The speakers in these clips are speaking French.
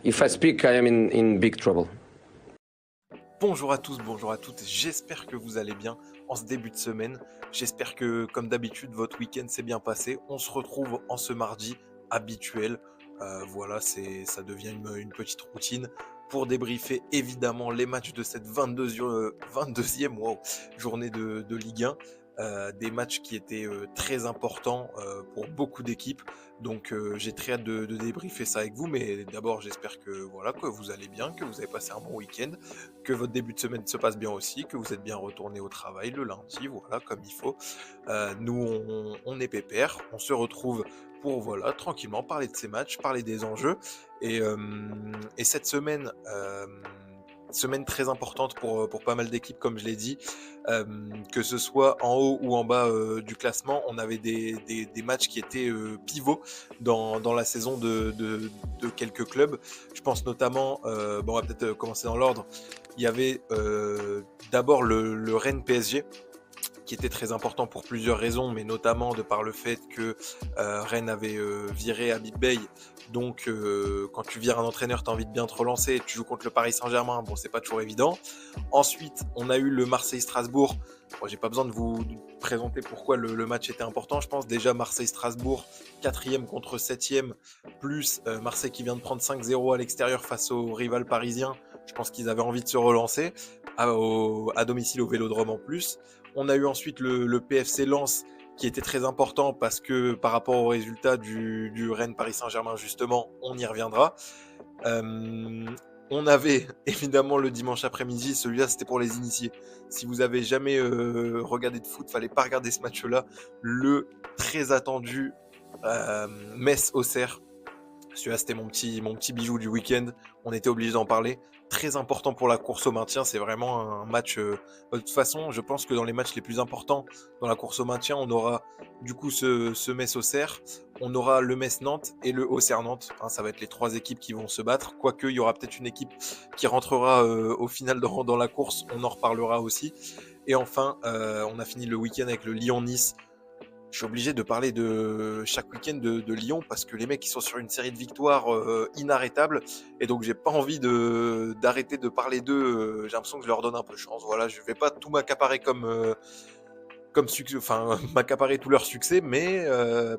If I speak, I am in big trouble. Bonjour à tous, bonjour à toutes, j'espère que vous allez bien en ce début de semaine. J'espère que, comme d'habitude, votre week-end s'est bien passé. On se retrouve en ce mardi habituel. Voilà, ça devient une petite routine pour débriefer évidemment les matchs de cette 22e journée de Ligue 1. Des matchs qui étaient très importants pour beaucoup d'équipes. Donc j'ai très hâte de débriefer ça avec vous. Mais d'abord, j'espère que vous allez bien, que vous avez passé un bon week-end, que votre début de semaine se passe bien aussi, que vous êtes bien retourné au travail le lundi, voilà, comme il faut. Nous, on est pépère, on se retrouve pour, tranquillement parler de ces matchs, parler des enjeux. Et cette semaine, semaine très importante pour pas mal d'équipes, comme je l'ai dit, que ce soit en haut ou en bas du classement, on avait des matchs qui étaient pivots dans la saison de quelques clubs. Je pense notamment, on va peut-être commencer dans l'ordre. Il y avait d'abord le Rennes PSG, qui était très important pour plusieurs raisons, mais notamment de par le fait que Rennes avait viré Habib Beye. Donc quand tu vires un entraîneur, tu as envie de bien te relancer, tu joues contre le Paris Saint-Germain, bon, c'est pas toujours évident. Ensuite, on a eu le Marseille-Strasbourg. Bon, j'ai pas besoin de vous présenter pourquoi le match était important. Je pense déjà Marseille-Strasbourg, 4e contre 7e, plus Marseille qui vient de prendre 5-0 à l'extérieur face au rival parisien. Je pense qu'ils avaient envie de se relancer à domicile au Vélodrome en plus. On a eu ensuite le PFC Lens qui était très important parce que par rapport au résultat du Rennes Paris Saint-Germain, justement, on y reviendra. On avait évidemment le dimanche après-midi, celui-là c'était pour les initiés. Si vous avez jamais regardé de foot, fallait pas regarder ce match-là. Le très attendu Metz-Auxerre. Celui-là, c'était mon petit bijou du week-end. On était obligé d'en parler. Très important pour la course au maintien. C'est vraiment un match. De toute façon, je pense que dans les matchs les plus importants dans la course au maintien, on aura du coup ce Metz-Auxerre, on aura le Metz-Nantes et le Auxerre-Nantes. Ça va être les trois équipes qui vont se battre. Quoique, il y aura peut-être une équipe qui rentrera au final dans la course. On en reparlera aussi. Et enfin, on a fini le week-end avec le Lyon-Nice. Je suis obligé de parler de chaque week-end de Lyon parce que les mecs ils sont sur une série de victoires inarrêtables et donc j'ai pas envie d'arrêter de parler d'eux. J'ai l'impression que je leur donne un peu de chance. Voilà, je vais pas tout m'accaparer comme succès, enfin m'accaparer tout leur succès, mais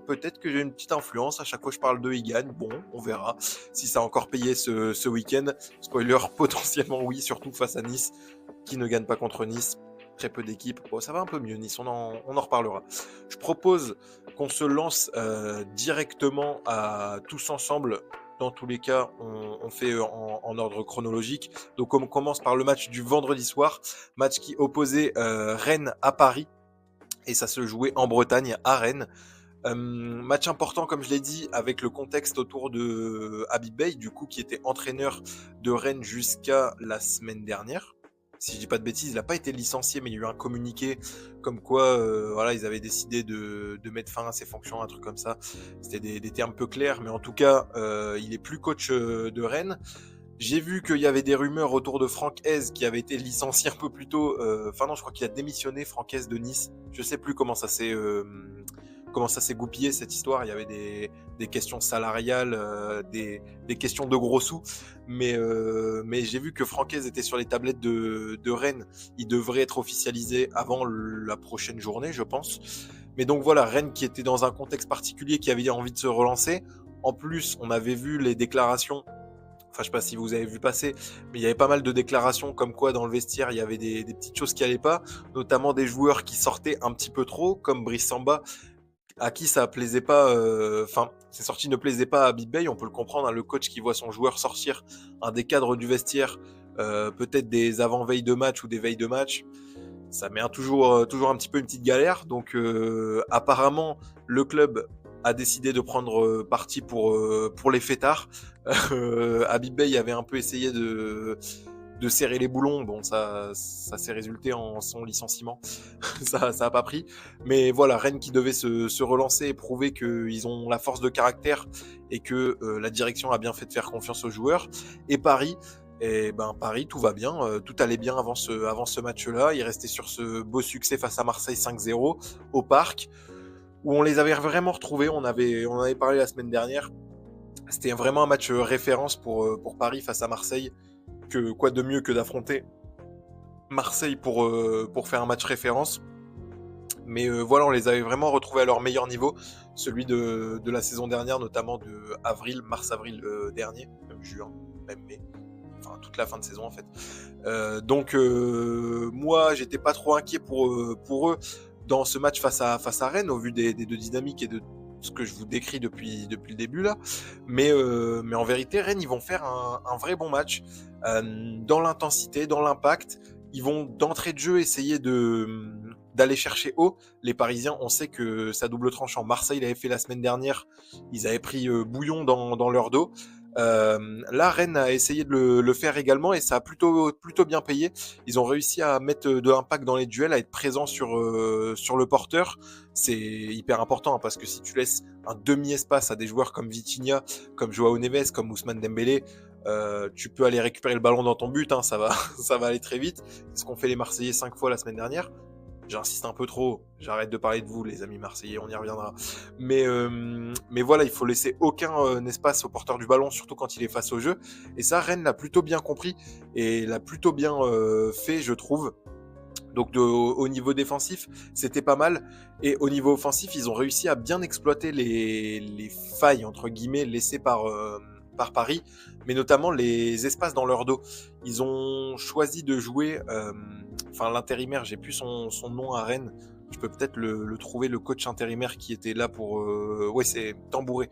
peut-être que j'ai une petite influence. À chaque fois que je parle d'eux, ils gagnent. Bon, on verra si ça a encore payé ce week-end. Spoiler, potentiellement oui, surtout face à Nice, qui ne gagne pas contre Nice. Très peu d'équipes. Bon, ça va un peu mieux, Nice, on en reparlera. Je propose qu'on se lance directement à tous ensemble. Dans tous les cas, on fait en ordre chronologique. Donc on commence par le match du vendredi soir, match qui opposait Rennes à Paris. Et ça se jouait en Bretagne, à Rennes. Match important, comme je l'ai dit, avec le contexte autour de Habib Beye, du coup, qui était entraîneur de Rennes jusqu'à la semaine dernière. Si je dis pas de bêtises, il n'a pas été licencié, mais il y a eu un communiqué comme quoi ils avaient décidé de mettre fin à ses fonctions, un truc comme ça. C'était des termes peu clairs, mais en tout cas, il est plus coach de Rennes. J'ai vu qu'il y avait des rumeurs autour de Franck Hez qui avait été licencié un peu plus tôt. Non, je crois qu'il a démissionné, Franck Hez de Nice. Je sais plus comment ça s'est goupillé cette histoire. Il y avait des questions salariales, des questions de gros sous. Mais j'ai vu que Franck Hez était sur les tablettes de Rennes. Il devrait être officialisé avant la prochaine journée, je pense. Mais donc voilà, Rennes qui était dans un contexte particulier, qui avait envie de se relancer. En plus, on avait vu les déclarations. Enfin, je sais pas si vous avez vu passer, mais il y avait pas mal de déclarations comme quoi dans le vestiaire, il y avait des petites choses qui allaient pas, notamment des joueurs qui sortaient un petit peu trop, comme Brice Samba, à qui ça plaisait pas, ces sorties ne plaisaient pas à Habib Beye, on peut le comprendre, le coach qui voit son joueur sortir, un des cadres du vestiaire, peut-être des avant-veilles de match ou des veilles de match, ça met toujours un petit peu une petite galère. Donc apparemment, le club a décidé de prendre parti pour les fêtards. Habib Beye avait un peu essayé de serrer les boulons. Bon, ça s'est résulté en son licenciement. ça a pas pris. Mais voilà, Rennes qui devait se relancer et prouver qu'ils ont la force de caractère et que la direction a bien fait de faire confiance aux joueurs. Et Paris, Paris, tout va bien, tout allait bien avant ce match-là. Il restait sur ce beau succès face à Marseille 5-0 au Parc, où on les avait vraiment retrouvés. On avait parlé la semaine dernière. C'était vraiment un match référence pour Paris face à Marseille. Quoi de mieux que d'affronter Marseille pour faire un match référence. Mais voilà, on les avait vraiment retrouvés à leur meilleur niveau, celui de la saison dernière, notamment de mars-avril dernier, même juin, même mai, enfin toute la fin de saison en fait. Donc moi, j'étais pas trop inquiet pour eux dans ce match face à Rennes, au vu des deux dynamiques et de ce que je vous décris depuis le début là. Mais en vérité, Rennes, ils vont faire un vrai bon match dans l'intensité, dans l'impact. Ils vont d'entrée de jeu essayer d'aller chercher haut. Les Parisiens, on sait que ça double tranchant. Marseille l'avait fait la semaine dernière. Ils avaient pris bouillon dans leur dos. Là, Rennes a essayé de le faire également et ça a plutôt bien payé. Ils ont réussi à mettre de l'impact dans les duels, à être présents sur le porteur. C'est hyper important hein, parce que si tu laisses un demi-espace à des joueurs comme Vitinha, comme Joao Neves, comme Ousmane Dembélé, tu peux aller récupérer le ballon dans ton but, hein, ça va aller très vite. C'est ce qu'ont fait les Marseillais 5 fois la semaine dernière. J'insiste un peu trop, j'arrête de parler de vous les amis marseillais, on y reviendra. Mais voilà, il faut laisser aucun espace au porteur du ballon, surtout quand il est face au jeu. Et ça, Rennes l'a plutôt bien compris et l'a plutôt bien fait, je trouve. Donc au niveau défensif, c'était pas mal. Et au niveau offensif, ils ont réussi à bien exploiter les failles, entre guillemets, laissées par Paris, mais notamment les espaces dans leur dos. Ils ont choisi de jouer, l'intérimaire, j'ai plus son nom à Rennes, je peux peut-être le trouver, le coach intérimaire qui était là pour... c'est Tambouré,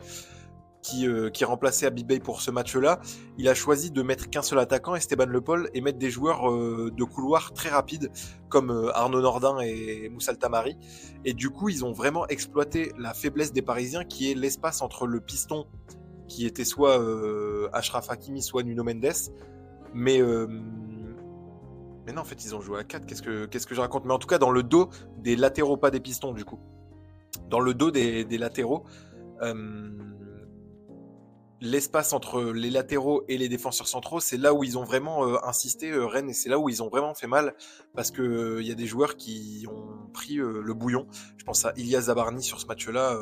qui remplaçait Abibay pour ce match-là. Il a choisi de mettre qu'un seul attaquant, Esteban Le Paul, et mettre des joueurs de couloir très rapides, comme Arnaud Nordin et Moussa Tamari. Et du coup, ils ont vraiment exploité la faiblesse des Parisiens, qui est l'espace entre le piston, qui était soit Achraf Hakimi, soit Nuno Mendes. Mais non, en fait, ils ont joué à 4. Qu'est-ce que je raconte? Mais en tout cas, dans le dos des latéraux, pas des pistons, du coup. Dans le dos des latéraux, l'espace entre les latéraux et les défenseurs centraux, c'est là où ils ont vraiment insisté, Rennes, et c'est là où ils ont vraiment fait mal, parce que il y a des joueurs qui ont pris le bouillon. Je pense à Ilyas Zabarni sur ce match-là.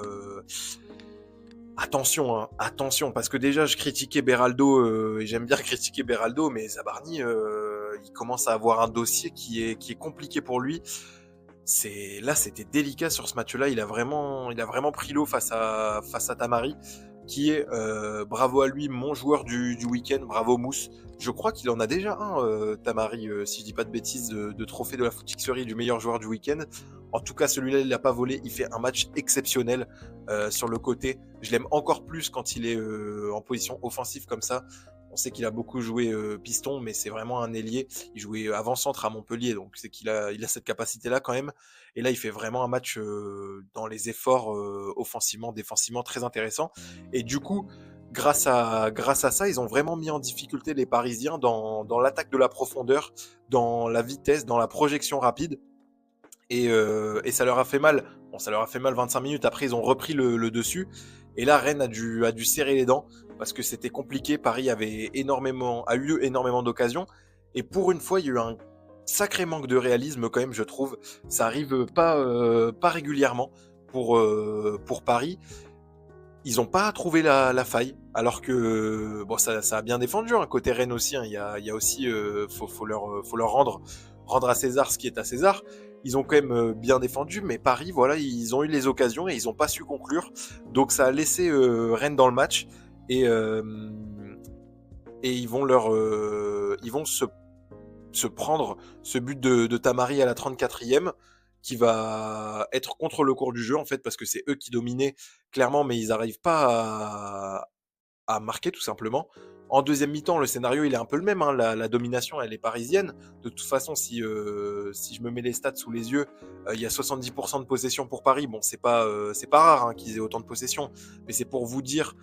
Attention, parce que déjà je critiquais Beraldo, et j'aime bien critiquer Beraldo, mais Zabarni, il commence à avoir un dossier qui est compliqué pour lui. C'était délicat sur ce match-là. Il a vraiment pris l'eau face à Tamari, qui est, bravo à lui, mon joueur du week-end. Bravo Mousse. Je crois qu'il en a déjà un, Tamari, si je dis pas de bêtises, de trophée de la Footixerie du meilleur joueur du week-end. En tout cas, celui-là, il l'a pas volé. Il fait un match exceptionnel sur le côté. Je l'aime encore plus quand il est en position offensive comme ça. On sait qu'il a beaucoup joué piston, mais c'est vraiment un ailier. Il jouait avant-centre à Montpellier, donc c'est qu'il a cette capacité-là quand même. Et là, il fait vraiment un match dans les efforts offensivement, défensivement très intéressant. Et du coup, grâce à ça, ils ont vraiment mis en difficulté les Parisiens dans l'attaque de la profondeur, dans la vitesse, dans la projection rapide. Et ça leur a fait mal. Bon, ça leur a fait mal 25 minutes. Après, ils ont repris le dessus. Et là, Rennes a dû serrer les dents parce que c'était compliqué. Paris a eu énormément d'occasions. Et pour une fois, il y a eu un sacré manque de réalisme quand même, je trouve. Ça arrive pas régulièrement pour Paris. Ils n'ont pas trouvé la faille, alors que bon, ça a bien défendu. Hein. Côté Rennes aussi, hein, il y a aussi, faut leur rendre à César ce qui est à César. Ils ont quand même bien défendu, mais Paris, voilà, ils ont eu les occasions et ils n'ont pas su conclure. Donc ça a laissé Rennes dans le match et ils vont se prendre ce but de Tamari à la 34e qui va être contre le cours du jeu en fait parce que c'est eux qui dominaient clairement, mais ils n'arrivent pas à marquer tout simplement. En deuxième mi-temps, le scénario il est un peu le même, hein. La domination elle est parisienne. De toute façon, si je me mets les stats sous les yeux, il y a 70% de possession pour Paris. Bon, c'est pas rare hein, qu'ils aient autant de possession, mais c'est pour vous dire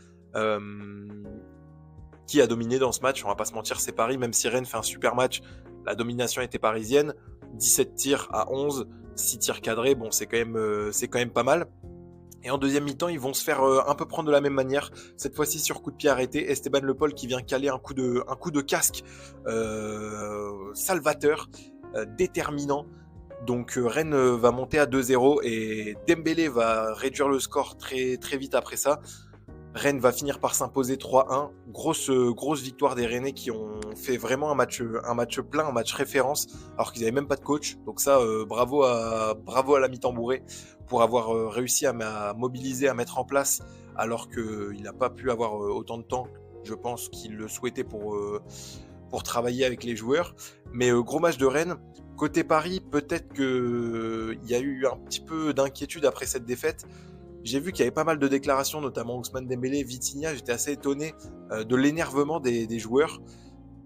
qui a dominé dans ce match. On va pas se mentir, c'est Paris. Même si Rennes fait un super match, la domination était parisienne. 17 tirs à 11, 6 tirs cadrés, bon c'est quand même pas mal. Et en deuxième mi-temps, ils vont se faire un peu prendre de la même manière. Cette fois-ci sur coup de pied arrêté, Esteban Le Paul qui vient caler un coup de casque salvateur, déterminant. Donc Rennes va monter à 2-0 et Dembélé va réduire le score très, très vite après ça. Rennes va finir par s'imposer 3-1. Grosse victoire des Rennais qui ont fait vraiment un match plein, un match référence, alors qu'ils n'avaient même pas de coach. Donc ça, bravo à l'ami Tambouré pour avoir réussi à mobiliser, à mettre en place, alors qu'il n'a pas pu avoir autant de temps, je pense, qu'il le souhaitait pour travailler avec les joueurs. Mais gros match de Rennes. Côté Paris, peut-être qu'il y a eu un petit peu d'inquiétude après cette défaite. J'ai vu qu'il y avait pas mal de déclarations, notamment Ousmane Dembélé, Vitinha. J'étais assez étonné de l'énervement des joueurs.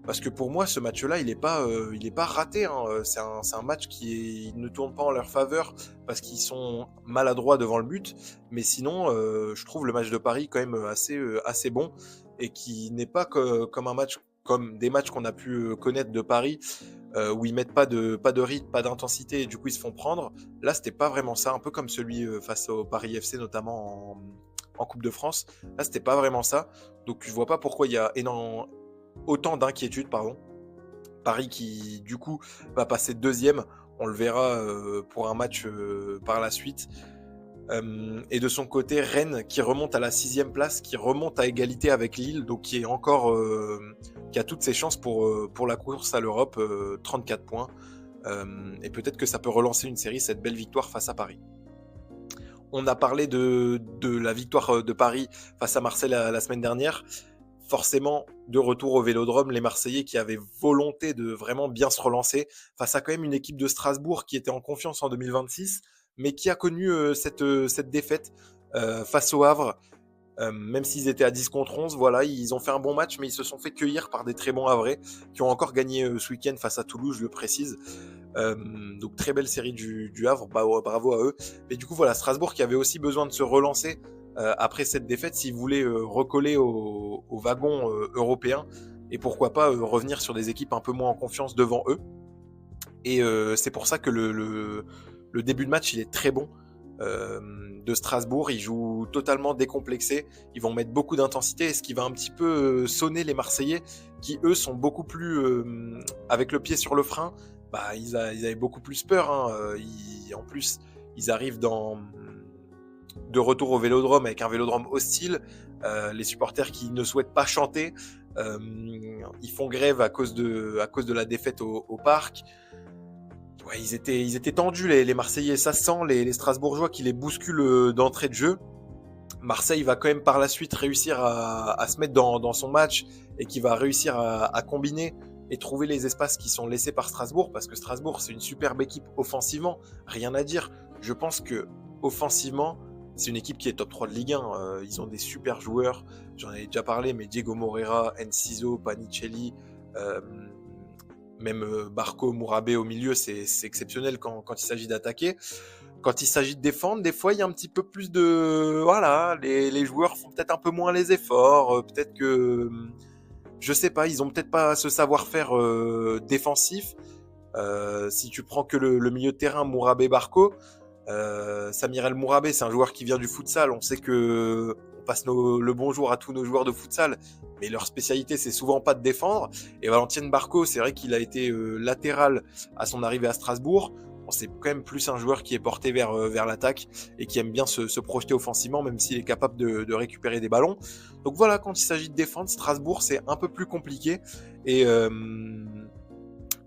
Parce que pour moi, ce match-là, il est pas raté. Hein. C'est un match qui ne tourne pas en leur faveur parce qu'ils sont maladroits devant le but. Mais sinon, je trouve le match de Paris quand même assez bon et qui n'est pas comme un match comme des matchs qu'on a pu connaître de Paris où ils mettent pas de rythme, pas d'intensité et du coup ils se font prendre. Là, c'était pas vraiment ça, un peu comme celui face au Paris FC notamment en Coupe de France. Là, c'était pas vraiment ça. Donc je vois pas pourquoi il y a autant d'inquiétude, pardon. Paris qui, du coup, va passer deuxième. On le verra pour un match par la suite. Et de son côté, Rennes qui remonte à la 6e place, qui remonte à égalité avec Lille, donc qui est encore qui a toutes ses chances pour la course à l'Europe, 34 points. Et peut-être que ça peut relancer une série, cette belle victoire face à Paris. On a parlé de la victoire de Paris face à Marseille la semaine dernière. Forcément, de retour au Vélodrome, les Marseillais qui avaient volonté de vraiment bien se relancer face à quand même une équipe de Strasbourg qui était en confiance en 2026, mais qui a connu cette défaite face au Havre. Même s'ils étaient à 10 contre 11, voilà, ils ont fait un bon match, mais ils se sont fait cueillir par des très bons Havrais qui ont encore gagné ce week-end face à Toulouse, je le précise. Donc très belle série du Havre, bravo à eux. Mais du coup, voilà, Strasbourg qui avait aussi besoin de se relancer après cette défaite s'ils voulaient recoller au wagon européen et pourquoi pas revenir sur des équipes un peu moins en confiance devant eux. Et c'est pour ça que le début de match, il est très bon. De Strasbourg, ils jouent totalement décomplexés, ils vont mettre beaucoup d'intensité, et ce qui va un petit peu sonner les Marseillais, qui eux sont beaucoup plus avec le pied sur le frein. Bah, ils avaient beaucoup plus peur. Hein. En plus, ils arrivent de retour au Vélodrome avec un Vélodrome hostile, les supporters qui ne souhaitent pas chanter, ils font grève à cause de la défaite au parc. Ouais, ils étaient tendus les Marseillais, ça sent les Strasbourgeois qui les bousculent d'entrée de jeu. Marseille va quand même par la suite réussir à se mettre dans son match et qui va réussir à combiner et trouver les espaces qui sont laissés par Strasbourg, parce que Strasbourg c'est une superbe équipe offensivement, rien à dire. Je pense que offensivement c'est une équipe qui est top 3 de Ligue 1. Ils ont des super joueurs, j'en avais déjà parlé, mais Diego Moreira, Enciso, Panicelli, même Barco, Mourabé au milieu, c'est exceptionnel quand il s'agit d'attaquer. Quand il s'agit de défendre, des fois, il y a un petit peu plus de... Voilà, les joueurs font peut-être un peu moins les efforts. Peut-être que... Je sais pas, ils ont peut-être pas ce savoir-faire défensif. Si tu prends que le milieu de terrain, Mourabé, Barco, Samir El Mourabé, c'est un joueur qui vient du futsal. On sait que on passe le bonjour à tous nos joueurs de futsal, mais leur spécialité, c'est souvent pas de défendre. Et Valentin Barco, c'est vrai qu'il a été latéral à son arrivée à Strasbourg. C'est quand même plus un joueur qui est porté vers l'attaque et qui aime bien se projeter offensivement, même s'il est capable de récupérer des ballons. Donc voilà, quand il s'agit de défendre, Strasbourg, c'est un peu plus compliqué. Et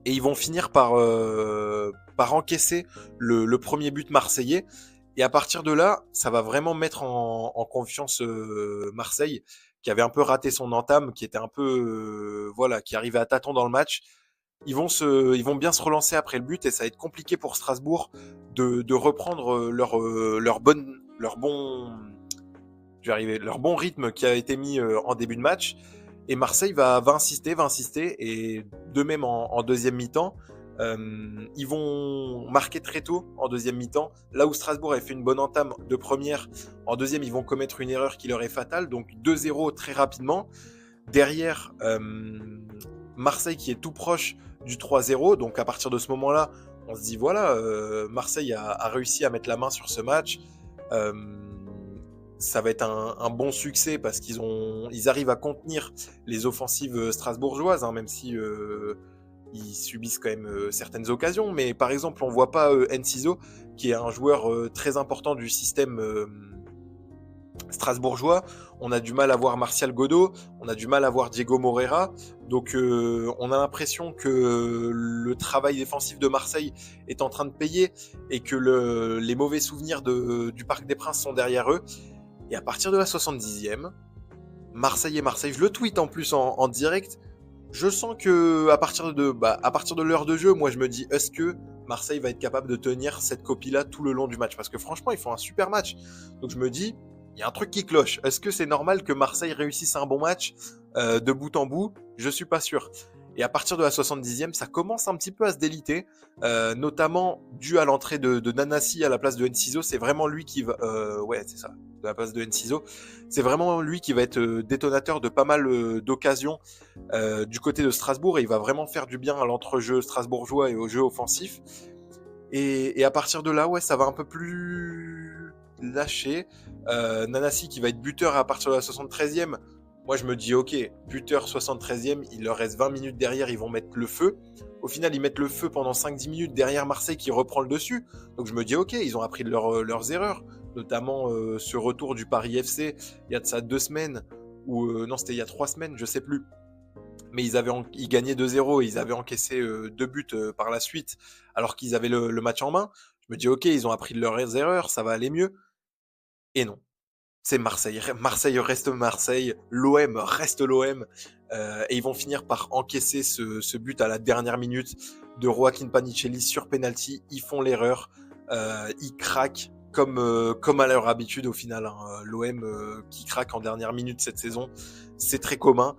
ils vont finir par encaisser le premier but marseillais. Et à partir de là, ça va vraiment mettre en confiance Marseille, qui avait un peu raté son entame, qui était un peu qui arrivait à tâtons dans le match. Ils vont bien se relancer après le but et ça va être compliqué pour Strasbourg de reprendre leur bon rythme qui a été mis en début de match. Et Marseille va insister et de même en deuxième mi-temps, ils vont marquer très tôt en deuxième mi-temps. Là où Strasbourg avait fait une bonne entame de première, en deuxième ils vont commettre une erreur qui leur est fatale, donc 2-0 très rapidement. Derrière, Marseille qui est tout proche du 3-0, donc à partir de ce moment-là, on se dit voilà, Marseille a réussi à mettre la main sur ce match. Ça va être un bon succès parce qu'ils arrivent à contenir les offensives strasbourgeoises, hein, même si ils subissent quand même certaines occasions. Mais par exemple, on voit pas Enciso, qui est un joueur très important du système strasbourgeois, on a du mal à voir Martial Godot, on a du mal à voir Diego Moreira. Donc on a l'impression que le travail défensif de Marseille est en train de payer et que les mauvais souvenirs du Parc des Princes sont derrière eux. Et à partir de la 70e, Marseille, je le tweet en plus en direct, je sens que à partir de l'heure de jeu, moi je me dis, est-ce que Marseille va être capable de tenir cette copie-là tout le long du match? Parce que franchement, ils font un super match. Donc je me dis, il y a un truc qui cloche. Est-ce que c'est normal que Marseille réussisse un bon match de bout en bout? Je suis pas sûr. Et à partir de la 70e, ça commence un petit peu à se déliter, notamment dû à l'entrée de Nanassi à la place de Enciso. C'est vraiment lui qui va... ouais, c'est ça, de la place de Enciso. C'est vraiment lui qui va être détonateur de pas mal d'occasions du côté de Strasbourg, et il va vraiment faire du bien à l'entrejeu strasbourgeois et au jeu offensif. Et à partir de là, ouais, ça va un peu plus lâcher. Nanassi qui va être buteur à partir de la 73e. Moi, je me dis, ok, buteur 73e, il leur reste 20 minutes derrière, ils vont mettre le feu. Au final, ils mettent le feu pendant 5-10 minutes derrière Marseille qui reprend le dessus. Donc je me dis, ok, ils ont appris de leurs erreurs, notamment ce retour du Paris FC, il y a de ça 2 semaines, ou non, c'était il y a 3 semaines, je sais plus. Mais ils gagnaient 2-0 et ils avaient encaissé 2 buts par la suite, alors qu'ils avaient le match en main. Je me dis, ok, ils ont appris de leurs erreurs, ça va aller mieux. Et non, c'est Marseille. Marseille reste Marseille, l'OM reste l'OM, et ils vont finir par encaisser ce but à la dernière minute de Joaquin Panicelli sur penalty. Ils font l'erreur, ils craquent comme à leur habitude au final. Hein. L'OM qui craque en dernière minute cette saison, c'est très commun.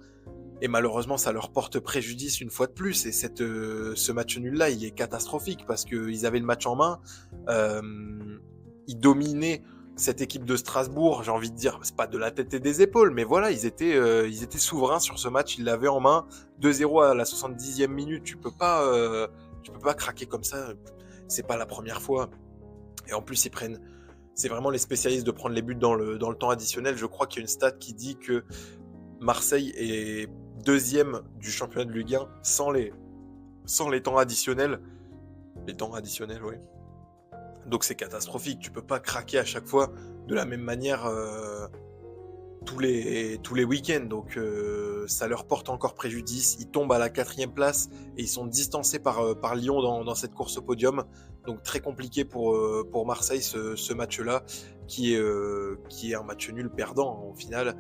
Et malheureusement, ça leur porte préjudice une fois de plus. Et ce match nul-là, il est catastrophique parce qu'ils avaient le match en main. Ils dominaient cette équipe de Strasbourg, j'ai envie de dire, c'est pas de la tête et des épaules, mais voilà, ils étaient souverains sur ce match, ils l'avaient en main. 2-0 à la 70e minute, tu peux pas craquer comme ça, c'est pas la première fois. Et en plus, c'est vraiment les spécialistes de prendre les buts dans le temps additionnel. Je crois qu'il y a une stat qui dit que Marseille est deuxième du championnat de Ligue 1 sans les temps additionnels. Les temps additionnels, oui. Donc c'est catastrophique. Tu peux pas craquer à chaque fois de la même manière tous les week-ends. Donc ça leur porte encore préjudice. Ils tombent à la 4e place et ils sont distancés par Lyon dans cette course au podium. Donc très compliqué pour Marseille ce match-là, qui est un match nul perdant hein, au final.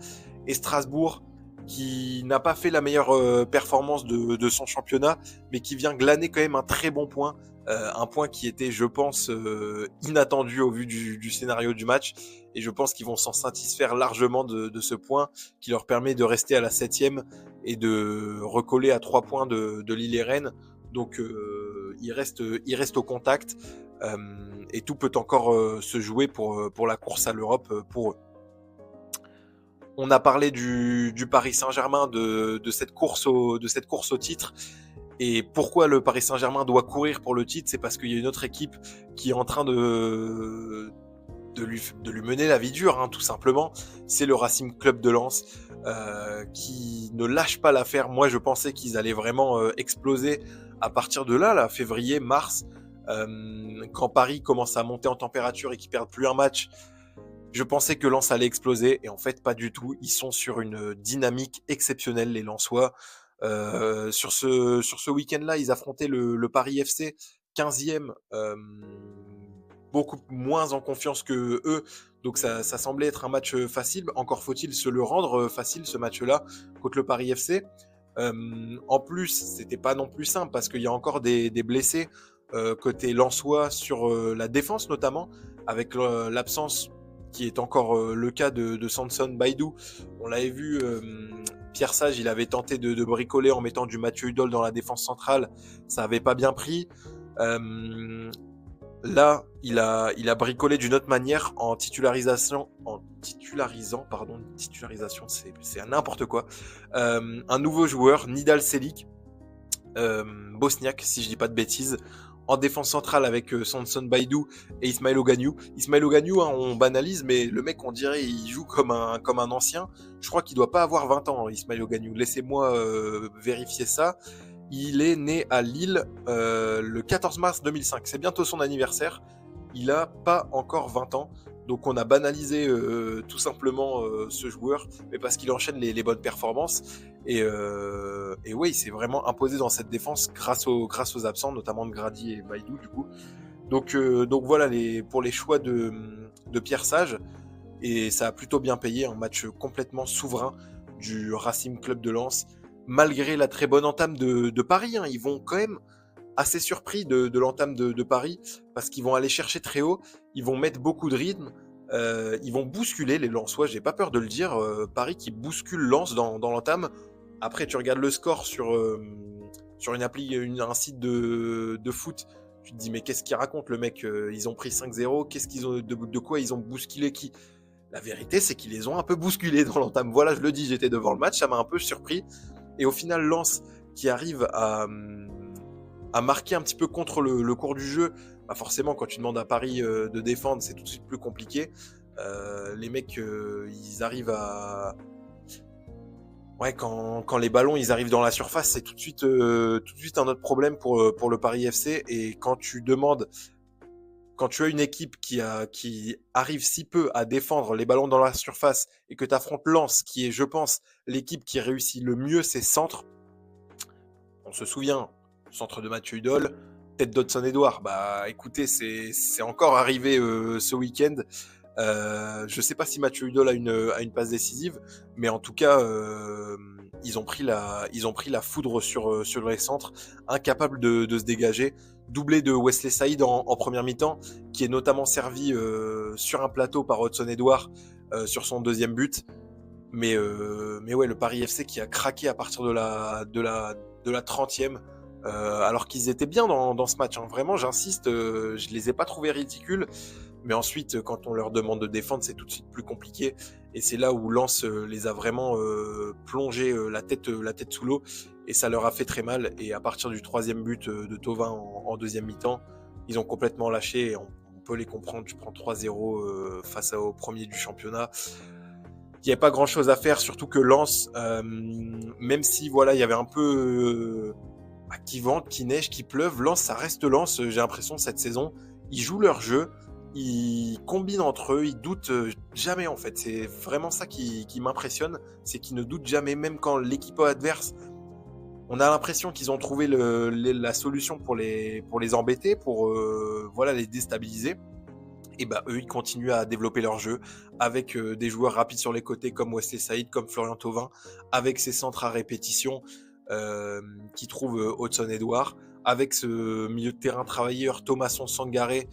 Et Strasbourg, qui n'a pas fait la meilleure performance de son championnat, mais qui vient glaner quand même un très bon point. Un point qui était, je pense, inattendu au vu du scénario du match. Et je pense qu'ils vont s'en satisfaire largement de ce point qui leur permet de rester à la 7e et de recoller à 3 points de Lille et Rennes. Donc ils restent au contact et tout peut encore se jouer pour la course à l'Europe pour eux. On a parlé du Paris Saint-Germain, de cette course au titre. Et pourquoi le Paris Saint-Germain doit courir pour le titre? C'est parce qu'il y a une autre équipe qui est en train de lui mener la vie dure, hein, tout simplement. C'est le Racing Club de Lens qui ne lâche pas l'affaire. Moi, je pensais qu'ils allaient vraiment exploser à partir de là, février, mars, quand Paris commence à monter en température et qu'ils perdent plus un match. Je pensais que Lens allait exploser et en fait pas du tout. Ils sont sur une dynamique exceptionnelle, les Lensois. Sur ce week-end-là, ils affrontaient le Paris FC, 15e, beaucoup moins en confiance que eux. Donc ça semblait être un match facile. Encore faut-il se le rendre facile, ce match-là, contre le Paris FC. En plus, c'était pas non plus simple parce qu'il y a encore des blessés côté lensois sur la défense notamment, avec l'absence qui est encore le cas de Samson Baïdou. On l'avait vu, Pierre Sage, il avait tenté de bricoler en mettant du Mathieu Hudol dans la défense centrale. Ça n'avait pas bien pris. Là, il a bricolé d'une autre manière en titularisant, c'est n'importe quoi. Un nouveau joueur, Nidal Selik, bosniaque, si je dis pas de bêtises, en défense centrale avec Samson Baïdou et Ismaël Ogagnou. Ismaël Ogagnou, hein, on banalise, mais le mec, on dirait, il joue comme un ancien. Je crois qu'il doit pas avoir 20 ans, Ismaël Ogagnou. Laissez-moi vérifier ça. Il est né à Lille le 14 mars 2005. C'est bientôt son anniversaire. Il a pas encore 20 ans. Donc on a banalisé tout simplement ce joueur, mais parce qu'il enchaîne les bonnes performances. Et ouais, il s'est vraiment imposé dans cette défense grâce aux absents, notamment de Grady et Baïdou du coup. Donc voilà pour les choix de Pierre Sage. Et ça a plutôt bien payé, un match complètement souverain du Racing Club de Lens, malgré la très bonne entame de Paris. Ils vont quand même assez surpris de l'entame de Paris, parce qu'ils vont aller chercher très haut, ils vont mettre beaucoup de rythme, ils vont bousculer les Lensois, j'ai pas peur de le dire, Paris qui bouscule Lens dans l'entame. Après, tu regardes le score sur une appli, un site de foot, tu te dis mais qu'est-ce qu'il raconte le mec, ils ont pris 5-0, qu'est-ce qu'ils ont, de quoi ils ont bousculé qui? La vérité, c'est qu'ils les ont un peu bousculés dans l'entame. Voilà, je le dis, j'étais devant le match, ça m'a un peu surpris. Et au final, Lens, qui arrive à marquer un petit peu contre le cours du jeu, bah forcément, quand tu demandes à Paris de défendre, c'est tout de suite plus compliqué. Les mecs, ils arrivent à... Ouais, quand les ballons ils arrivent dans la surface, c'est tout de suite un autre problème pour le Paris FC. Et quand tu as une équipe qui arrive si peu à défendre les ballons dans la surface et que tu affrontes Lens, qui est, je pense, l'équipe qui réussit le mieux ses centres, on se souvient, centre de Mathieu Hudol, tête d'Hudson-Edouard, bah écoutez, c'est encore arrivé ce week-end. Je sais pas si Mathieu Hudol a une passe décisive, mais en tout cas, ils ont pris la foudre sur les centres, incapables de se dégager. Doublé de Wesley Saïd en première mi-temps, qui est notamment servi sur un plateau par Hudson-Edouard sur son deuxième but. Mais ouais, le Paris FC qui a craqué à partir de la 30e, alors qu'ils étaient bien dans ce match. Vraiment, j'insiste, je les ai pas trouvés ridicules. Mais ensuite, quand on leur demande de défendre, c'est tout de suite plus compliqué. Et c'est là où Lens les a vraiment plongé la tête sous l'eau. Et ça leur a fait très mal. Et à partir du troisième but de Thauvin en deuxième mi-temps, ils ont complètement lâché. Et on peut les comprendre. Tu prends 3-0 face au premier du championnat. Il n'y avait pas grand-chose à faire. Surtout que Lens, même si voilà, il y avait un peu qui vente, qui neige, qui pleuve, Lens, ça reste Lens. J'ai l'impression cette saison, ils jouent leur jeu. Ils combinent entre eux, ils doutent jamais en fait. C'est vraiment ça qui m'impressionne, c'est qu'ils ne doutent jamais, même quand l'équipe adverse, on a l'impression qu'ils ont trouvé la solution pour les embêter, pour voilà, les déstabiliser. Et bah eux, ils continuent à développer leur jeu avec des joueurs rapides sur les côtés comme Wesley Saïd, comme Florian Thauvin, avec ses centres à répétition qui trouvent Hudson-Edouard, avec ce milieu de terrain travailleur Thomasson Sangaré.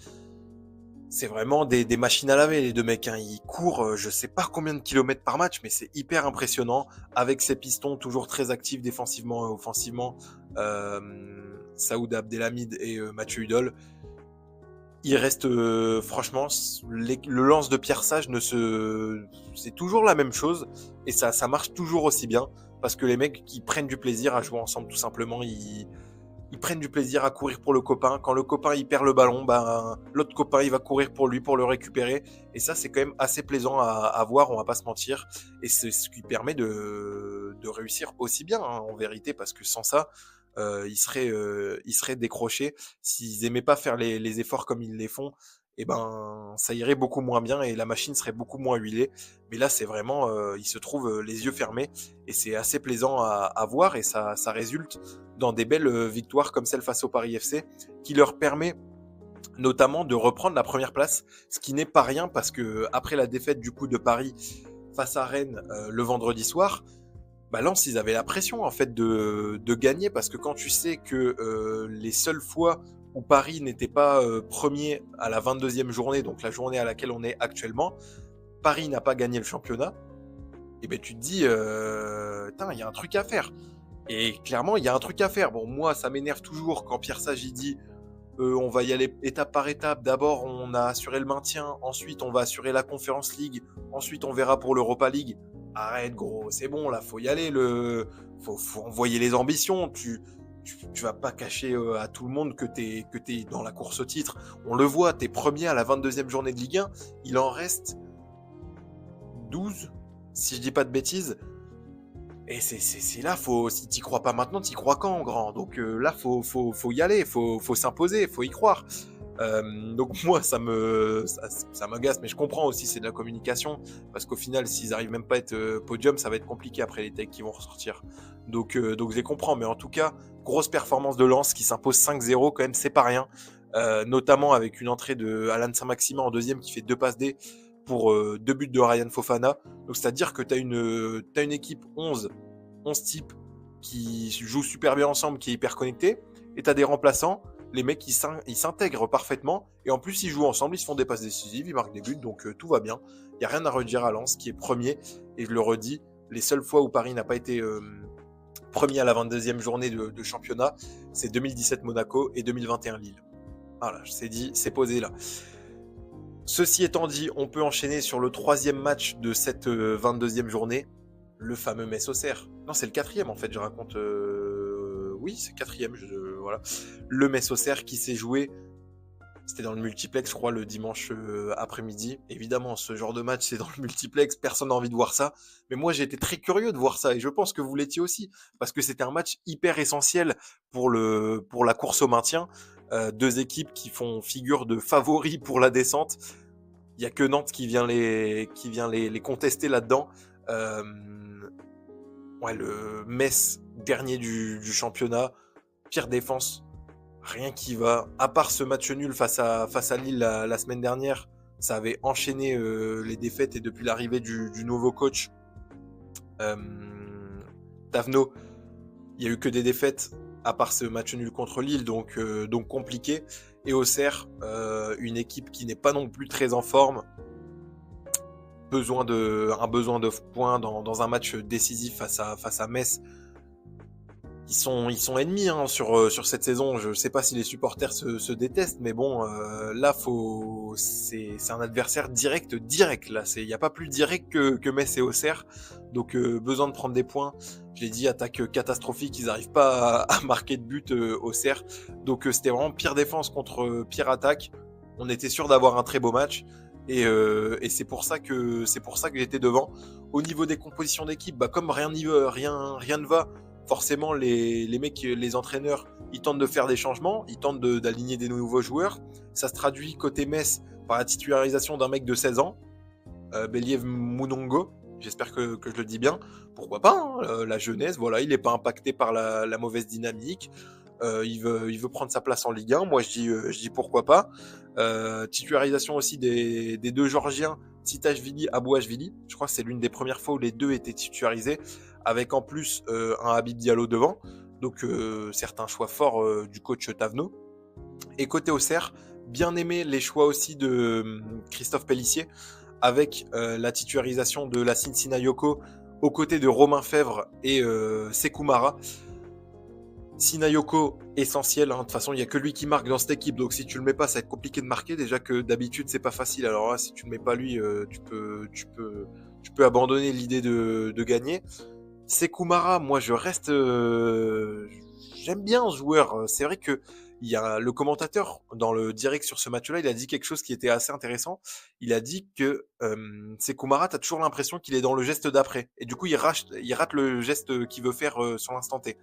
C'est vraiment des machines à laver, les deux mecs. Ils courent, je sais pas combien de kilomètres par match, mais c'est hyper impressionnant. Avec ces pistons toujours très actifs défensivement et offensivement, Saoud Abdelhamid et Mathieu Hudol. Il reste, franchement, le lance de Pierre Sage c'est toujours la même chose. Et ça marche toujours aussi bien. Parce que les mecs qui prennent du plaisir à jouer ensemble, tout simplement, ils prennent du plaisir à courir pour le copain. Quand le copain il perd le ballon, ben, l'autre copain il va courir pour lui, pour le récupérer. Et ça, c'est quand même assez plaisant à voir, on va pas se mentir. Et c'est ce qui permet de réussir aussi bien, en vérité, parce que sans ça, ils seraient décrochés. S'ils aimaient pas faire les efforts comme ils les font, et ben ça irait beaucoup moins bien et la machine serait beaucoup moins huilée. Mais là, c'est vraiment, ils se trouvent les yeux fermés et c'est assez plaisant à voir et ça résulte dans des belles victoires comme celle face au Paris FC qui leur permet notamment de reprendre la première place, ce qui n'est pas rien parce que après la défaite du coup de Paris face à Rennes le vendredi soir, bah Lens, ils avaient la pression en fait de gagner parce que quand tu sais que les seules fois où Paris n'était pas premier à la 22e journée, donc la journée à laquelle on est actuellement, Paris n'a pas gagné le championnat, et ben tu te dis, il y a un truc à faire. Et clairement, il y a un truc à faire. Bon, moi, ça m'énerve toujours quand Pierre Sage il dit on va y aller étape par étape. D'abord, on a assuré le maintien. Ensuite, on va assurer la Conference League. Ensuite, on verra pour l'Europa League. Arrête, gros, c'est bon, là, faut y aller. Faut envoyer les ambitions. Tu vas pas cacher à tout le monde que t'es dans la course au titre. On le voit, t'es premier à la 22e journée de Ligue 1. Il en reste 12, si je dis pas de bêtises. Et c'est là, si t'y crois pas maintenant, t'y crois quand, grand. Donc là, faut y aller, faut s'imposer, faut y croire. Donc moi, ça m'agace, mais je comprends aussi, c'est de la communication, parce qu'au final, s'ils arrivent même pas à être podium, ça va être compliqué après les takes qui vont ressortir. Donc je les comprends, mais en tout cas, grosse performance de Lens qui s'impose 5-0 quand même, c'est pas rien. Notamment avec une entrée de Alan Saint-Maximin en deuxième qui fait 2 passes D pour 2 buts de Ryan Fofana. Donc c'est-à-dire que t'as une équipe 11 types qui jouent super bien ensemble, qui est hyper connectée, et t'as des remplaçants, les mecs ils s'intègrent parfaitement, et en plus ils jouent ensemble, ils se font des passes décisives, ils marquent des buts, donc tout va bien. Il n'y a rien à redire à Lens qui est premier, et je le redis, les seules fois où Paris n'a pas été premier à la 22e journée de championnat, c'est 2017 Monaco et 2021 Lille. Voilà, c'est dit, c'est posé là. Ceci étant dit, on peut enchaîner sur le 3e match de cette 22e journée, le fameux Metz-Auxerre. Non, c'est le 4e en fait, je raconte... Oui, c'est 4e, voilà. Le Metz-Auxerre qui s'est joué, c'était dans le multiplex, je crois, le dimanche après-midi. Évidemment, ce genre de match, c'est dans le multiplex, personne n'a envie de voir ça. Mais moi, j'ai été très curieux de voir ça, et je pense que vous l'étiez aussi, parce que c'était un match hyper essentiel pour la course au maintien. 2 équipes qui font figure de favoris pour la descente. Il n'y a que Nantes qui vient les contester là-dedans. Ouais, le Metz, dernier du championnat, pire défense, rien qui va. À part ce match nul face à Lille la semaine dernière, ça avait enchaîné les défaites, et depuis l'arrivée du nouveau coach, Tavenot, il n'y a eu que des défaites, à part ce match nul contre Lille, donc compliqué. Et Auxerre, une équipe qui n'est pas non plus très en forme, un besoin de points dans un match décisif face à Metz. Ils sont ennemis sur cette saison. Je ne sais pas si les supporters se détestent, mais bon, là, c'est un adversaire direct. Là, il n'y a pas plus direct que Metz et Auxerre. Donc, besoin de prendre des points. Je l'ai dit, attaque catastrophique. Ils n'arrivent pas à marquer de but Auxerre. Donc, c'était vraiment pire défense contre pire attaque. On était sûr d'avoir un très beau match. Et c'est pour ça que j'étais devant. Au niveau des compositions d'équipe, comme rien ne va, forcément les mecs, les entraîneurs, ils tentent de faire des changements, ils tentent d'aligner des nouveaux joueurs. Ça se traduit côté Metz par la titularisation d'un mec de 16 ans, Believ Munongo. J'espère que je le dis bien. Pourquoi pas, la jeunesse, voilà, il n'est pas impacté par la mauvaise dynamique. Il veut prendre sa place en Ligue 1. Moi, je dis pourquoi pas. Titularisation aussi des 2 Georgiens, Tsitashvili, Abouashvili. Je crois que c'est l'une des premières fois où les 2 étaient titularisés, avec en plus un Habib Diallo devant. Donc, certains choix forts du coach Tavenot. Et côté Auxerre, bien aimé les choix aussi de Christophe Pélissier, avec la titularisation de la Sinayoko aux côtés de Romain Fèvre et Sékou Mara. Sinayoko, essentiel, de toute façon il n'y a que lui qui marque dans cette équipe, donc si tu le mets pas ça va être compliqué de marquer, déjà que d'habitude c'est pas facile, alors là si tu le mets pas lui, tu peux abandonner l'idée de gagner. Sékou Mara, moi je reste, j'aime bien ce joueur, c'est vrai que il y a le commentateur dans le direct sur ce match-là, il a dit quelque chose qui était assez intéressant, il a dit que Sékou Mara, t'as toujours l'impression qu'il est dans le geste d'après, et du coup il rate le geste qu'il veut faire sur l'instant T.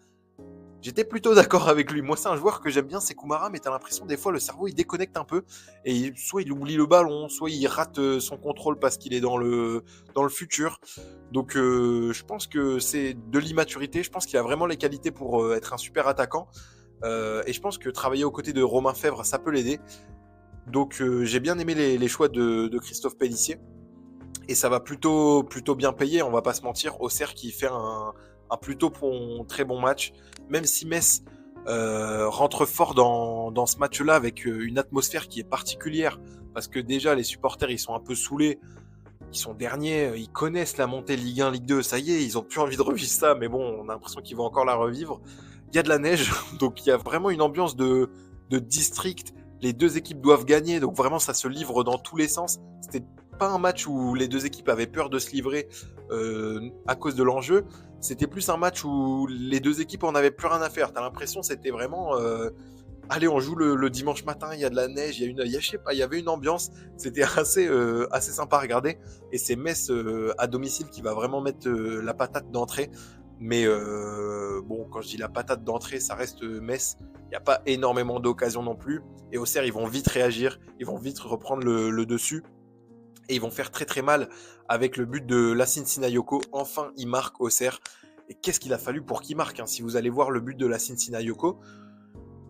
J'étais plutôt d'accord avec lui. Moi, c'est un joueur que j'aime bien, c'est Koumara, mais t'as l'impression des fois le cerveau il déconnecte un peu et soit il oublie le ballon, soit il rate son contrôle parce qu'il est dans le futur. Donc, je pense que c'est de l'immaturité. Je pense qu'il a vraiment les qualités pour être un super attaquant. Et je pense que travailler aux côtés de Romain Fèvre, ça peut l'aider. Donc, j'ai bien aimé les choix de Christophe Pélissier. Et ça va plutôt bien payer, on va pas se mentir. Auxerre qui fait un plutôt très bon match, même si Metz rentre fort dans ce match-là avec une atmosphère qui est particulière, parce que déjà les supporters ils sont un peu saoulés, ils sont derniers, ils connaissent la montée Ligue 1, Ligue 2, ça y est, ils ont plus envie de revivre ça, mais bon, on a l'impression qu'ils vont encore la revivre. Il y a de la neige, donc il y a vraiment une ambiance de district, les 2 équipes doivent gagner, donc vraiment ça se livre dans tous les sens. C'était pas un match où les 2 équipes avaient peur de se livrer à cause de l'enjeu. C'était plus un match où les 2 équipes en avaient plus rien à faire. T'as l'impression c'était vraiment allez, on joue le dimanche matin, il y a de la neige, je sais pas, il y avait une ambiance, c'était assez sympa à regarder. Et c'est Metz à domicile qui va vraiment mettre la patate d'entrée. Mais bon, quand je dis la patate d'entrée, ça reste Metz. Il n'y a pas énormément d'occasions non plus. Et Auxerre, ils vont vite réagir, ils vont vite reprendre le dessus. Et ils vont faire très très mal avec le but de Lacine Sinayoko. Enfin, il marque Auxerre. Et qu'est-ce qu'il a fallu pour qu'il marque, hein. Si vous allez voir le but de Lacine Sinayoko,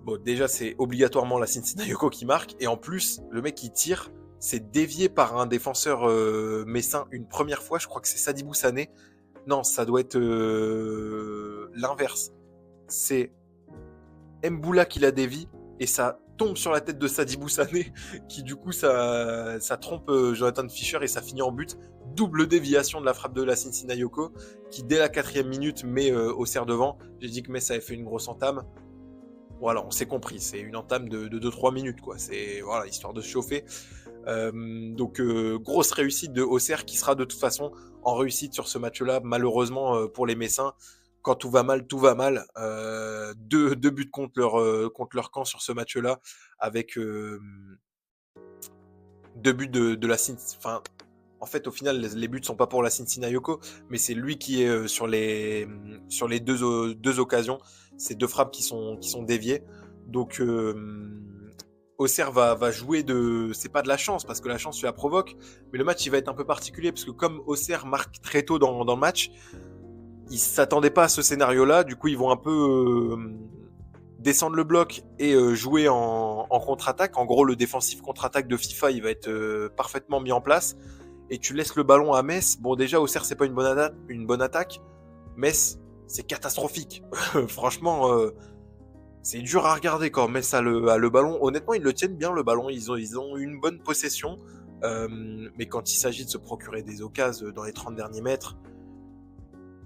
bon, déjà, c'est obligatoirement Lacine Sinayoko qui marque. Et en plus, le mec qui tire, c'est dévié par un défenseur messin une première fois. Je crois que c'est Sadibou Sané. Non, ça doit être l'inverse. C'est Mboula qui la dévie et ça tombe sur la tête de Sadibou Sané qui du coup ça trompe Jonathan Fischer et ça finit en but. Double déviation de la frappe de Lacine Sinayoko qui dès la 4e minute met Auxerre devant. J'ai dit que Metz avait fait une grosse entame. Voilà, on s'est compris, c'est une entame de 2-3 minutes, quoi. C'est voilà, histoire de se chauffer. Donc grosse réussite de Auxerre qui sera de toute façon en réussite sur ce match-là, malheureusement pour les Messins. Quand tout va mal, tout va mal. Deux buts contre leur camp sur ce match-là, avec 2 buts de la enfin, en fait, au final, les buts sont pas pour la Sinayoko, mais c'est lui qui est sur les deux occasions. Ces 2 frappes qui sont déviées. Donc Auxerre va jouer c'est pas de la chance, parce que la chance, tu la provoques, mais le match, il va être un peu particulier, parce que comme Auxerre marque très tôt dans le match, ils s'attendaient pas à ce scénario-là, du coup, ils vont un peu descendre le bloc et jouer en contre-attaque. En gros, le défensif contre-attaque de FIFA, il va être parfaitement mis en place, et tu laisses le ballon à Metz. Bon, déjà, Auxerre, c'est pas une bonne attaque. Metz, c'est catastrophique. Franchement, c'est dur à regarder quand Metz a le ballon. Honnêtement, ils le tiennent bien, le ballon. Ils ont une bonne possession. Mais quand il s'agit de se procurer des occasions dans les 30 derniers mètres,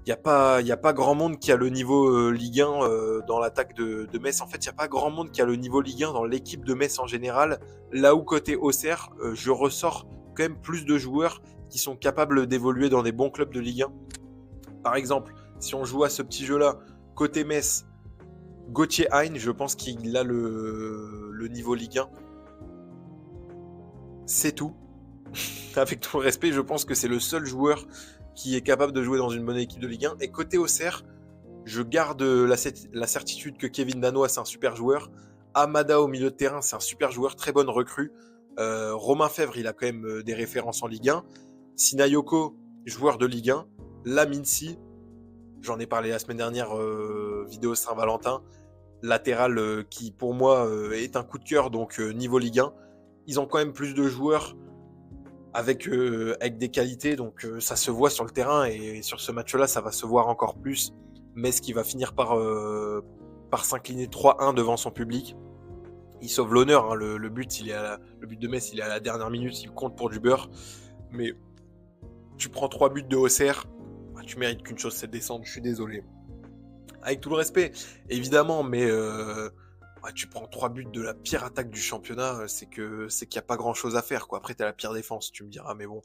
il n'y a pas grand monde qui a le niveau Ligue 1 dans l'attaque de Metz. En fait, il n'y a pas grand monde qui a le niveau Ligue 1 dans l'équipe de Metz en général. Là où côté Auxerre, je ressors quand même plus de joueurs qui sont capables d'évoluer dans des bons clubs de Ligue 1. Par exemple, si on joue à ce petit jeu-là, côté Metz, Gauthier Hein, je pense qu'il a le niveau Ligue 1. C'est tout. Avec tout le respect, je pense que c'est le seul joueur qui est capable de jouer dans une bonne équipe de Ligue 1. Et côté Auxerre, je garde la certitude que Kevin Danois, c'est un super joueur. Amada au milieu de terrain, c'est un super joueur, très bonne recrue. Romain Fèvre, il a quand même des références en Ligue 1. Sinayoko, joueur de Ligue 1. Laminsi, j'en ai parlé la semaine dernière, vidéo Saint-Valentin. Latéral qui, pour moi, est un coup de cœur, donc niveau Ligue 1. Ils ont quand même plus de joueurs avec des qualités, donc ça se voit sur le terrain, et sur ce match-là, ça va se voir encore plus. Metz qui va finir par s'incliner 3-1 devant son public. Il sauve l'honneur, hein. Le but de Metz, il est à la dernière minute, il compte pour du beurre. Mais tu prends 3 buts de Auxerre, tu mérites qu'une chose, c'est de descendre, je suis désolé. Avec tout le respect, évidemment, mais tu prends 3 buts de la pire attaque du championnat, c'est qu'il n'y a pas grand-chose à faire, quoi. Après, tu as la pire défense, tu me diras, mais bon,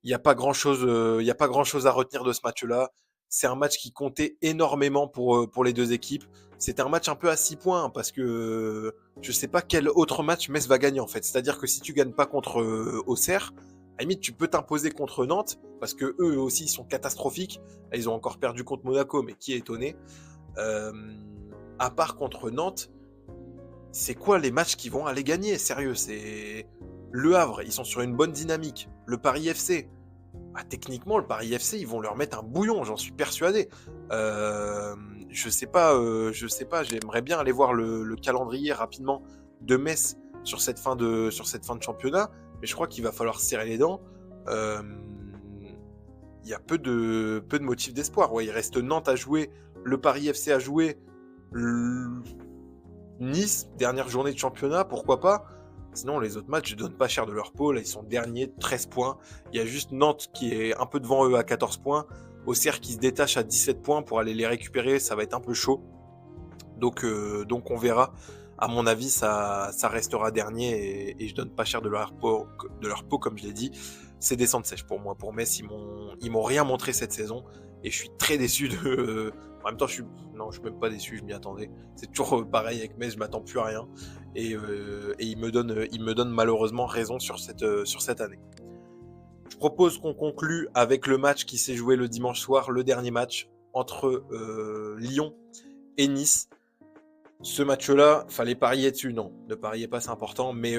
il n'y a pas grand-chose à retenir de ce match-là. C'est un match qui comptait énormément pour les deux équipes. C'était un match un peu à 6 points, hein, parce que je sais pas quel autre match Metz va gagner, en fait. C'est-à-dire que si tu gagnes pas contre Auxerre, à la limite, tu peux t'imposer contre Nantes, parce que eux aussi, ils sont catastrophiques. Là, ils ont encore perdu contre Monaco, mais qui est étonné. À part contre Nantes, c'est quoi les matchs qui vont aller gagner? Sérieux, c'est Le Havre, ils sont sur une bonne dynamique. Le Paris FC, techniquement, le Paris FC, ils vont leur mettre un bouillon, j'en suis persuadé. Je sais pas, j'aimerais bien aller voir le calendrier rapidement de Metz sur cette fin de championnat, mais je crois qu'il va falloir serrer les dents. Il y a peu de motifs d'espoir. Ouais, il reste Nantes à jouer, le Paris FC à jouer, Nice, dernière journée de championnat, pourquoi pas. Sinon, les autres matchs ne donnent pas cher de leur peau. Là, ils sont derniers, 13 points. Il y a juste Nantes qui est un peu devant eux à 14 points. Auxerre qui se détache à 17 points pour aller les récupérer. Ça va être un peu chaud. Donc on verra. À mon avis, ça restera dernier et je donne pas cher de leur peau, comme je l'ai dit. C'est descente sèche pour moi. Pour Metz, ils m'ont rien montré cette saison. Et je suis très déçu de... En même temps, je suis même pas déçu, je m'y attendais. C'est toujours pareil avec Metz, je m'attends plus à rien. Et il me donne malheureusement raison sur cette année. Je propose qu'on conclue avec le match qui s'est joué le dimanche soir, le dernier match. entre Lyon et Nice. Ce match-là, fallait parier dessus, non. Ne pariez pas, c'est important. Mais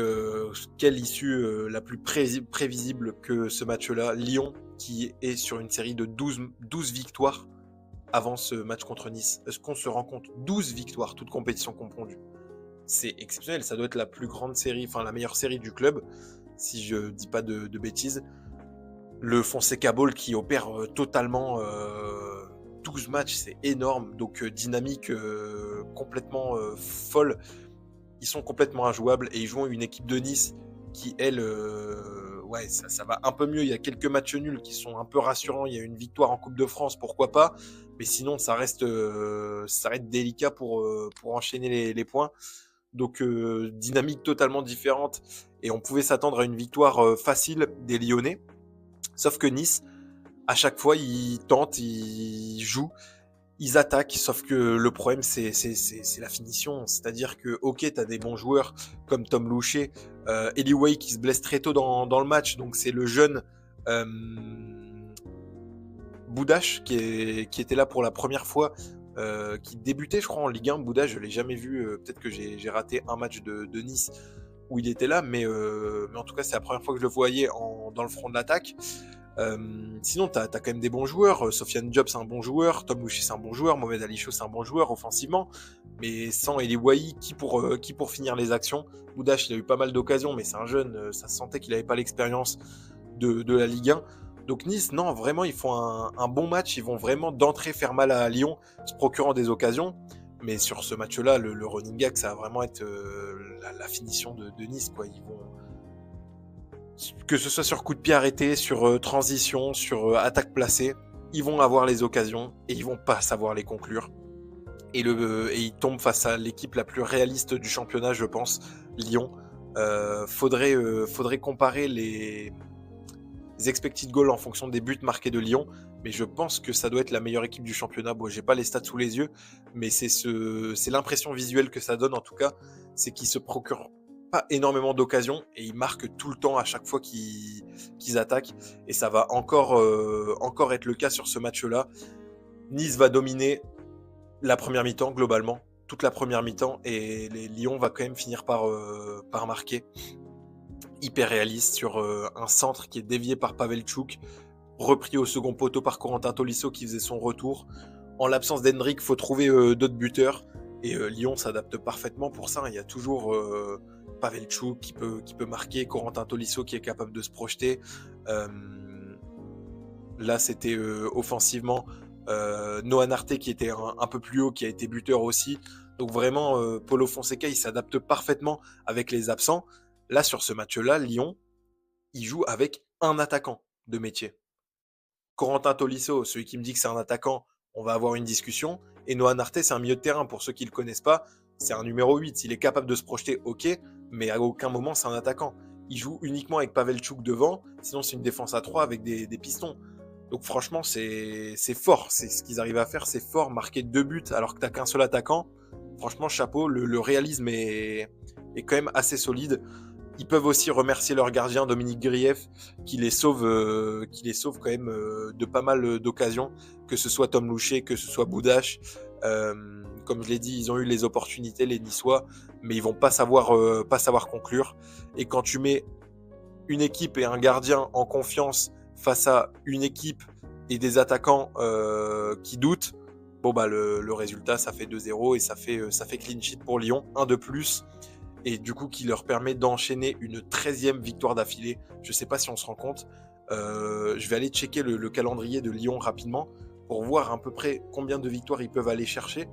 quelle issue la plus prévisible que ce match-là. Lyon, qui est sur une série de 12 victoires avant ce match contre Nice. Est-ce qu'on se rend compte? 12 victoires, toutes compétitions confondues. C'est exceptionnel. Ça doit être la plus grande série, enfin la meilleure série du club, si je dis pas de bêtises. Le Fonseca Ball qui opère totalement 12 matchs, c'est énorme. Donc dynamique complètement folle. Ils sont complètement injouables et ils jouent une équipe de Nice qui, elle, ouais, ça va un peu mieux. Il y a quelques matchs nuls qui sont un peu rassurants. Il y a une victoire en Coupe de France, pourquoi pas. Mais sinon, ça reste délicat pour enchaîner les points. Donc dynamique totalement différente. Et on pouvait s'attendre à une victoire facile des Lyonnais. Sauf que Nice, à chaque fois, ils tentent, ils jouent, ils attaquent. Sauf que le problème, c'est la finition. C'est-à-dire que, ok, tu as des bons joueurs comme Tom Louchet, Eli Way qui se blesse très tôt dans le match. Donc c'est le jeune Boudache qui était là pour la première fois, qui débutait, je crois, en Ligue 1. Boudache, je ne l'ai jamais vu. Peut-être que j'ai raté un match de Nice où il était là, mais en tout cas, c'est la première fois que je le voyais dans le front de l'attaque. Sinon, tu as quand même des bons joueurs. Sofiane Diop, c'est un bon joueur. Tom Louchet, c'est un bon joueur. Mohamed Ali Chou, c'est un bon joueur offensivement. Mais sans Eli Wahi, qui pour finir les actions? Boudache, il a eu pas mal d'occasions, mais c'est un jeune. Ça se sentait qu'il n'avait pas l'expérience de la Ligue 1. Donc Nice, non, vraiment, ils font un bon match. Ils vont vraiment d'entrée faire mal à Lyon, se procurant des occasions. Mais sur ce match-là, le running gag, ça va vraiment être la finition de Nice, quoi. Ils vont, que ce soit sur coup de pied arrêté, sur transition, sur attaque placée, ils vont avoir les occasions et ils vont pas savoir les conclure. Et ils tombent face à l'équipe la plus réaliste du championnat, je pense, Lyon. Faudrait comparer les expected goals en fonction des buts marqués de Lyon, mais je pense que ça doit être la meilleure équipe du championnat. Bon, j'ai pas les stats sous les yeux, mais c'est l'impression visuelle que ça donne en tout cas, c'est qu'ils se procurent pas énormément d'occasions et ils marquent tout le temps à chaque fois qu'ils attaquent, et ça va encore être le cas sur ce match-là. Nice va dominer la première mi-temps globalement, toute la première mi-temps, et Lyon va quand même finir par marquer. Hyper réaliste sur un centre qui est dévié par Paveltchouk, repris au second poteau par Corentin Tolisso qui faisait son retour. En l'absence d'Hendrick, il faut trouver d'autres buteurs, et Lyon s'adapte parfaitement pour ça. Il y a toujours Paveltchouk qui peut marquer, Corentin Tolisso qui est capable de se projeter. Là, c'était offensivement Noah Narté qui était un peu plus haut, qui a été buteur aussi. Donc vraiment, Paulo Fonseca, il s'adapte parfaitement avec les absents. Là, sur ce match-là, Lyon, il joue avec un attaquant de métier. Corentin Tolisso, celui qui me dit que c'est un attaquant, on va avoir une discussion. Et Noah Narté, c'est un milieu de terrain. Pour ceux qui ne le connaissent pas, c'est un numéro 8. S'il est capable de se projeter, ok, mais à aucun moment, c'est un attaquant. Il joue uniquement avec Paveltchouk devant, sinon c'est une défense à 3 avec des pistons. Donc franchement, c'est fort. C'est ce qu'ils arrivent à faire, c'est fort. Marquer 2 buts alors que tu n'as qu'un seul attaquant, franchement, chapeau. Le réalisme est quand même assez solide. Ils peuvent aussi remercier leur gardien Dominique Grief qui les sauve quand même de pas mal d'occasions, que ce soit Tom Louchet, que ce soit Boudache. Comme je l'ai dit, ils ont eu les opportunités, les Niçois, mais ils vont pas savoir conclure. Et quand tu mets une équipe et un gardien en confiance face à une équipe et des attaquants qui doutent, bon bah le résultat, ça fait 2-0 et ça fait clean sheet pour Lyon, un de plus. Et du coup qui leur permet d'enchaîner une 13e victoire d'affilée. Je ne sais pas si on se rend compte. Je vais aller checker le calendrier de Lyon rapidement pour voir à peu près combien de victoires ils peuvent aller chercher.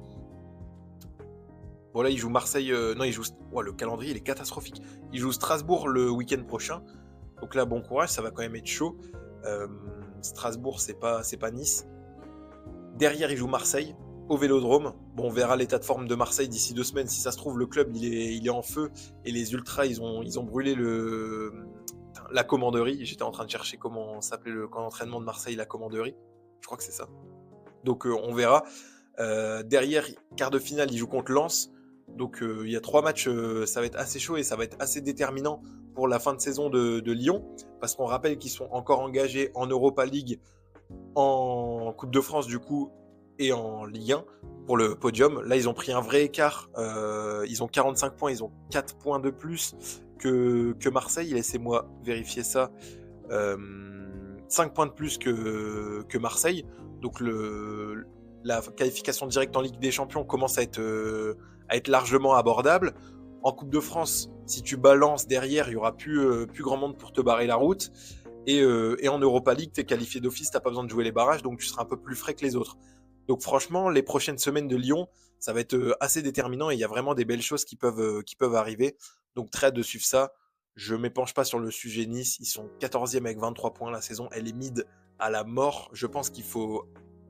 Bon là ils jouent Marseille, le calendrier il est catastrophique. Ils jouent Strasbourg le week-end prochain. Donc là bon courage, ça va quand même être chaud. Strasbourg c'est pas Nice. Derrière ils jouent Marseille au Vélodrome. Bon, on verra l'état de forme de Marseille d'ici 2 semaines. Si ça se trouve, le club il est en feu et les ultras ils ont brûlé la commanderie. J'étais en train de chercher comment s'appelait le camp d'entraînement de Marseille, la commanderie. Je crois que c'est ça. Donc on verra. Derrière, quart de finale, ils jouent contre Lens. Donc il y a 3 matchs, ça va être assez chaud et ça va être assez déterminant pour la fin de saison de Lyon. Parce qu'on rappelle qu'ils sont encore engagés en Europa League, en Coupe de France du coup, et en Ligue 1 pour le podium. Là, ils ont pris un vrai écart. Ils ont 45 points, ils ont 4 points de plus que Marseille. Laissez-moi vérifier ça. 5 points de plus que Marseille. Donc la qualification directe en Ligue des Champions commence à être largement abordable. En Coupe de France, si tu balances derrière, il n'y aura plus grand monde pour te barrer la route. Et en Europa League, tu es qualifié d'office, tu n'as pas besoin de jouer les barrages, donc tu seras un peu plus frais que les autres. Donc franchement, les prochaines semaines de Lyon, ça va être assez déterminant et il y a vraiment des belles choses qui peuvent arriver. Donc très hâte de suivre ça. Je ne m'épanche pas sur le sujet Nice. Ils sont 14e avec 23 points. La saison, elle est mid à la mort. Je pense qu'il faut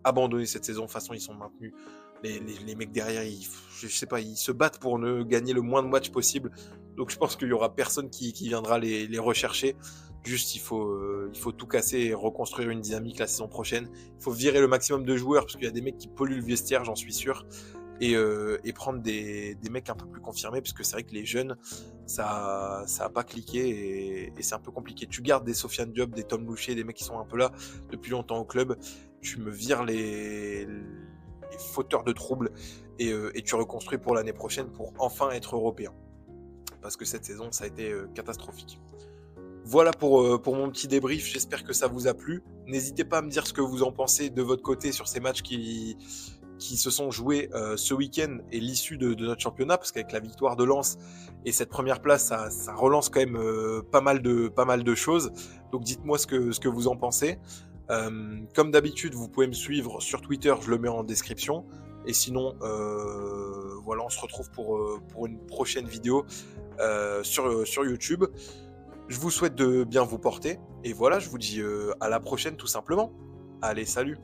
abandonner cette saison. De toute façon, ils sont maintenus. Les mecs derrière, je sais pas, ils se battent pour ne gagner le moins de matchs possible. Donc je pense qu'il y aura personne qui viendra les rechercher. Juste, il faut tout casser et reconstruire une dynamique la saison prochaine. Il faut virer le maximum de joueurs parce qu'il y a des mecs qui polluent le vestiaire, j'en suis sûr. Et prendre des mecs un peu plus confirmés parce que c'est vrai que les jeunes, ça a pas cliqué et c'est un peu compliqué. Tu gardes des Sofiane Diop, des Tom Loucher, des mecs qui sont un peu là depuis longtemps au club. Tu me vires les fauteurs de troubles et tu reconstruis pour l'année prochaine pour enfin être européen. Parce que cette saison, ça a été catastrophique. Voilà pour mon petit débrief, j'espère que ça vous a plu. N'hésitez pas à me dire ce que vous en pensez de votre côté sur ces matchs qui se sont joués ce week-end et l'issue de notre championnat, parce qu'avec la victoire de Lens et cette première place, ça relance quand même pas mal de choses. Donc dites-moi ce que vous en pensez. Comme d'habitude, vous pouvez me suivre sur Twitter, je le mets en description. Et sinon, voilà, on se retrouve pour une prochaine vidéo sur YouTube. Je vous souhaite de bien vous porter. Et voilà, je vous dis à la prochaine tout simplement. Allez, salut!